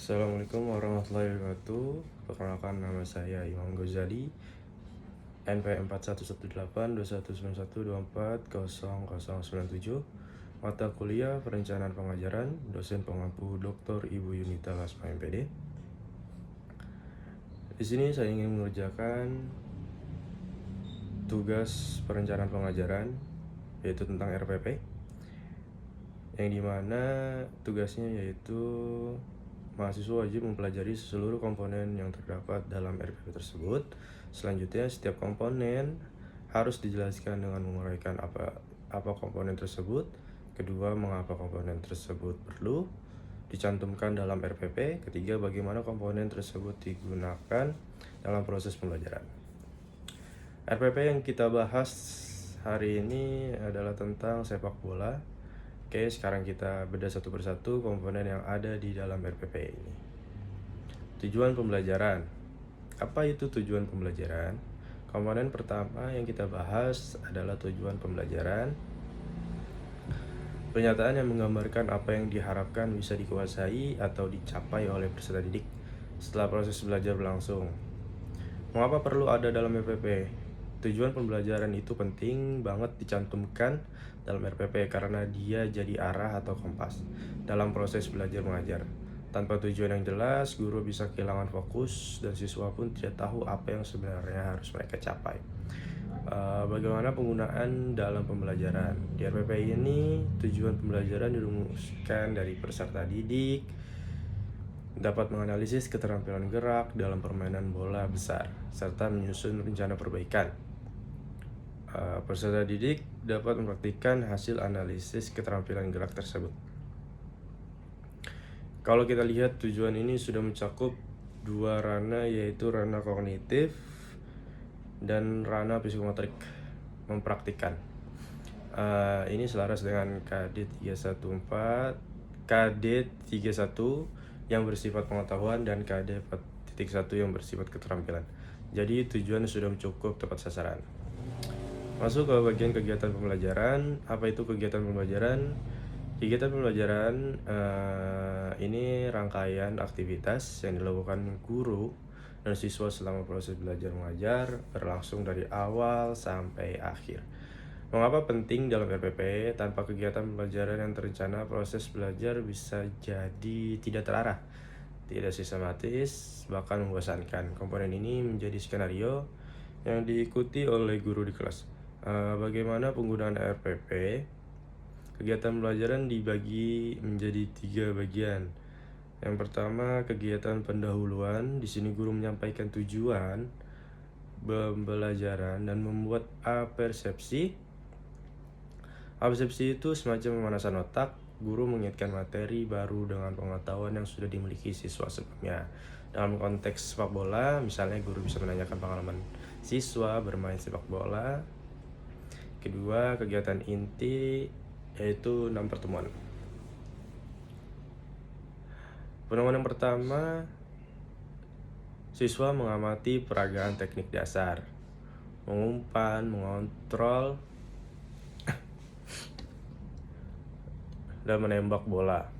Assalamualaikum warahmatullahi wabarakatuh. Perkenalkan, nama saya Imam Ghazali, NP 41182191240097. Mata kuliah Perencanaan Pengajaran, dosen pengampu Dr. Ibu Yunita Lasma MPD. Di sini saya ingin mengerjakan tugas perencanaan pengajaran, yaitu tentang RPP, yang dimana tugasnya yaitu mahasiswa wajib mempelajari seluruh komponen yang terdapat dalam RPP tersebut. Selanjutnya, setiap komponen harus dijelaskan dengan menguraikan apa komponen tersebut. Kedua, mengapa komponen tersebut perlu dicantumkan dalam RPP. Ketiga, bagaimana komponen tersebut digunakan dalam proses pembelajaran. RPP yang kita bahas hari ini adalah tentang sepak bola. Oke, sekarang kita bedah satu persatu komponen yang ada di dalam RPP ini. Tujuan pembelajaran. Apa itu tujuan pembelajaran? Komponen pertama yang kita bahas adalah tujuan pembelajaran. Pernyataan yang menggambarkan apa yang diharapkan bisa dikuasai atau dicapai oleh peserta didik setelah proses belajar berlangsung. Mengapa perlu ada dalam RPP? Tujuan pembelajaran itu penting banget dicantumkan dalam RPP karena dia jadi arah atau kompas dalam proses belajar mengajar. Tanpa tujuan yang jelas, guru bisa kehilangan fokus dan siswa pun tidak tahu apa yang sebenarnya harus mereka capai. Bagaimana penggunaan dalam pembelajaran? Di RPP ini, tujuan pembelajaran dirumuskan dari peserta didik dapat menganalisis keterampilan gerak dalam permainan bola besar, serta menyusun rencana perbaikan. Peserta didik dapat mempraktikkan hasil analisis keterampilan gerak tersebut. Kalau kita lihat, tujuan ini sudah mencakup dua ranah, yaitu ranah kognitif dan ranah psikomotorik mempraktikkan. Ini selaras dengan KD 314, KD 31 yang bersifat pengetahuan dan KD 4.1 yang bersifat keterampilan. Jadi tujuan sudah cukup tepat sasaran. Masuk ke bagian kegiatan pembelajaran. Apa itu kegiatan pembelajaran? Kegiatan pembelajaran ini rangkaian aktivitas yang dilakukan guru dan siswa selama proses belajar mengajar berlangsung dari awal sampai akhir. Mengapa penting dalam RPP? Tanpa kegiatan pembelajaran yang terencana, proses belajar bisa jadi tidak terarah, tidak sistematis, bahkan membosankan. Komponen ini menjadi skenario yang diikuti oleh guru di kelas. Bagaimana penggunaan RPP? Kegiatan pembelajaran dibagi menjadi 3 bagian. Yang pertama, kegiatan pendahuluan. Di sini guru menyampaikan tujuan pembelajaran dan membuat apersepsi. Apersepsi itu semacam pemanasan otak. Guru mengingatkan materi baru dengan pengetahuan yang sudah dimiliki siswa sebelumnya. Dalam konteks sepak bola, misalnya guru bisa menanyakan pengalaman siswa bermain sepak bola. Kedua, kegiatan inti, yaitu 6 pertemuan. Pertemuan yang pertama, siswa mengamati peragaan teknik dasar, mengumpan, mengontrol, dan menembak bola.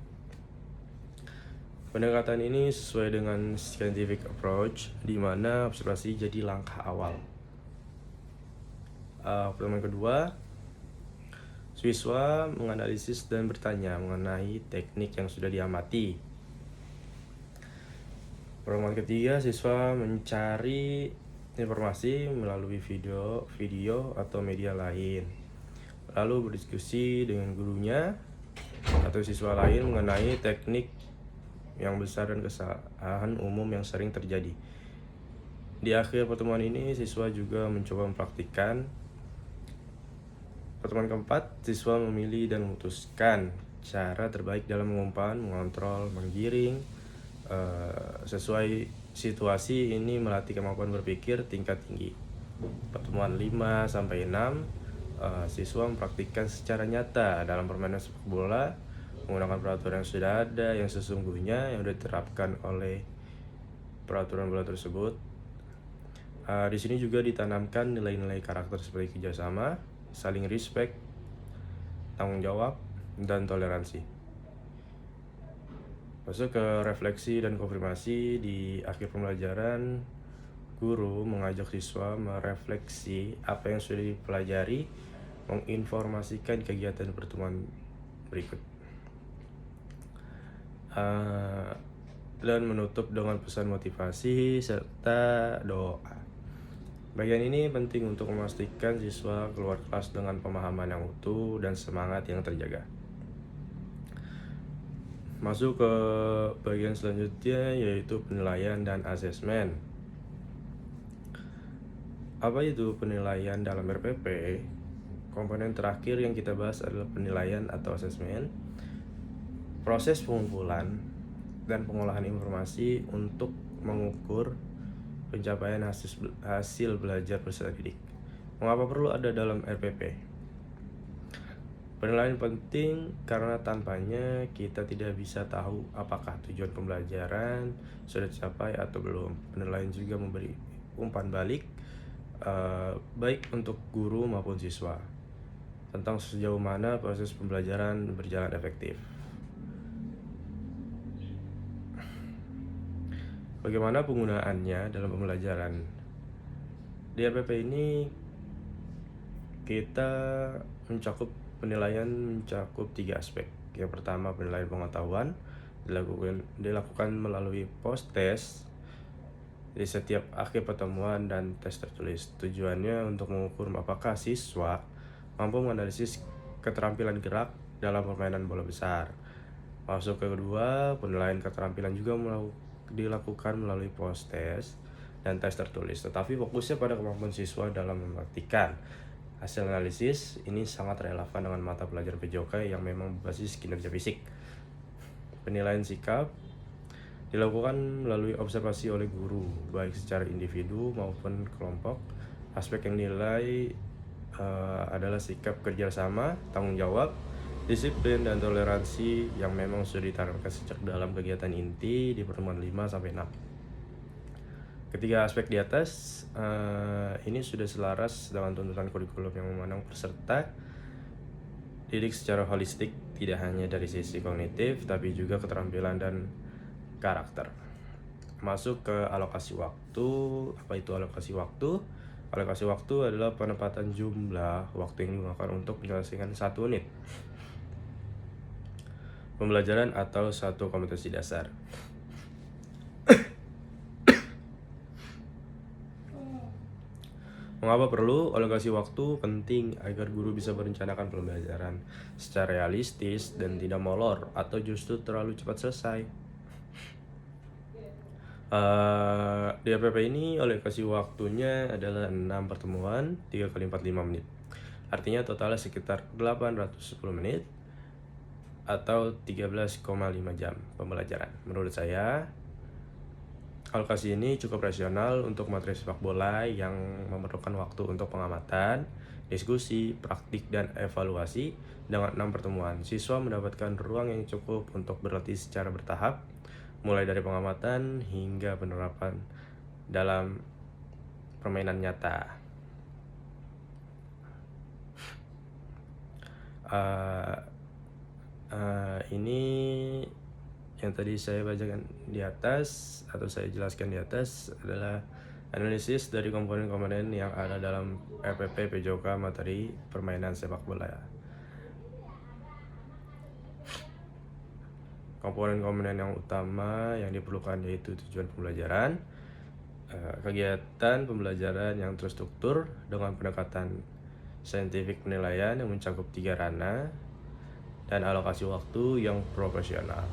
Pendekatan ini sesuai dengan scientific approach, di mana observasi jadi langkah awal. Pertemuan kedua, siswa menganalisis dan bertanya mengenai teknik yang sudah diamati. Pertemuan ketiga, siswa mencari informasi melalui video atau media lain, lalu berdiskusi dengan gurunya atau siswa lain mengenai teknik yang besar dan kesalahan umum yang sering terjadi. Di akhir pertemuan ini, siswa juga mencoba mempraktikkan. Pertemuan keempat, siswa memilih dan memutuskan cara terbaik dalam mengumpan, mengontrol, menggiring. Sesuai situasi ini melatih kemampuan berpikir tingkat tinggi. Pertemuan 5-6, siswa mempraktikkan secara nyata dalam permainan sepak bola menggunakan peraturan yang sudah ada, yang sesungguhnya yang sudah diterapkan oleh peraturan bola tersebut. Di sini juga ditanamkan nilai-nilai karakter seperti kerjasama, saling respect, tanggung jawab, dan toleransi. Masuk ke refleksi dan konfirmasi. Di akhir pembelajaran, guru mengajak siswa merefleksi apa yang sudah dipelajari, menginformasikan kegiatan pertemuan berikut, dan menutup dengan pesan motivasi serta doa. Bagian ini penting untuk memastikan siswa keluar kelas dengan pemahaman yang utuh dan semangat yang terjaga. Masuk ke bagian selanjutnya, yaitu penilaian dan asesmen. Apa itu penilaian dalam RPP? Komponen terakhir yang kita bahas adalah penilaian atau asesmen. Proses pengumpulan dan pengolahan informasi untuk mengukur pencapaian hasil belajar peserta didik. Mengapa perlu ada dalam RPP? Penilaian penting karena tanpanya kita tidak bisa tahu apakah tujuan pembelajaran sudah tercapai atau belum. Penilaian juga memberi umpan balik baik untuk guru maupun siswa tentang sejauh mana proses pembelajaran berjalan efektif. Bagaimana penggunaannya dalam pembelajaran? Di RPP ini kita penilaian mencakup 3 aspek. Yang pertama, penilaian pengetahuan dilakukan melalui post-test di setiap akhir pertemuan dan tes tertulis. Tujuannya untuk mengukur apakah siswa mampu menganalisis keterampilan gerak dalam permainan bola besar. Masuk ke kedua, penilaian keterampilan juga dilakukan melalui post-test dan tes tertulis, tetapi fokusnya pada kemampuan siswa dalam mempraktikkan. Hasil analisis ini sangat relevan dengan mata pelajaran PJOK yang memang berbasis kinerja fisik. Penilaian sikap dilakukan melalui observasi oleh guru, baik secara individu maupun kelompok. Aspek yang dinilai adalah sikap kerjasama, tanggung jawab, disiplin, dan toleransi yang memang sudah ditanamkan sejak dalam kegiatan inti di pertemuan 5-6. Ketiga aspek di atas ini sudah selaras dengan tuntutan kurikulum yang memandang peserta didik secara holistik, tidak hanya dari sisi kognitif tapi juga keterampilan dan karakter. Masuk ke alokasi waktu. Apa itu alokasi waktu? Alokasi waktu adalah penempatan jumlah waktu yang digunakan untuk menyelesaikan 1 unit pembelajaran atau 1 kompetensi dasar. Mengapa perlu alokasi waktu? Penting agar guru bisa merencanakan pembelajaran secara realistis dan tidak molor atau justru terlalu cepat selesai. Di RPP ini alokasi waktunya adalah 6 pertemuan 3 kali 45 menit. Artinya totalnya sekitar 810 menit atau 13,5 jam pembelajaran. Menurut saya, alokasi ini cukup rasional untuk materi sepak bola yang memerlukan waktu untuk pengamatan, diskusi, praktik, dan evaluasi. Dengan 6 pertemuan, siswa mendapatkan ruang yang cukup untuk berlatih secara bertahap, mulai dari pengamatan hingga penerapan dalam permainan nyata. Ini yang tadi saya bacakan di atas atau saya jelaskan di atas adalah analisis dari komponen-komponen yang ada dalam RPP PJOK materi permainan sepak bola. Komponen-komponen yang utama yang diperlukan yaitu tujuan pembelajaran, kegiatan pembelajaran yang terstruktur dengan pendekatan saintifik penilaian yang mencakup 3 ranah, dan alokasi waktu yang proporsional.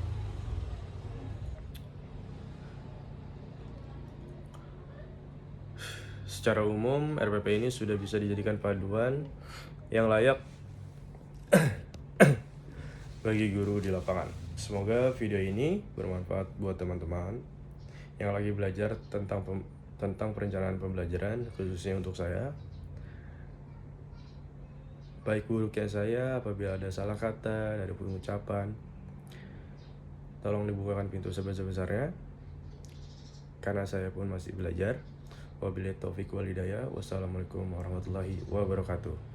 Secara umum, RPP ini sudah bisa dijadikan paduan yang layak bagi guru di lapangan. Semoga video ini bermanfaat buat teman-teman yang lagi belajar tentang perencanaan pembelajaran, khususnya untuk saya. Baik buruknya saya apabila ada salah kata dari pengucapan, tolong dibukakan pintu sebesar-besarnya, karena saya pun masih belajar. Wabillahi taufiq wal hidayah. Wassalamualaikum warahmatullahi wabarakatuh.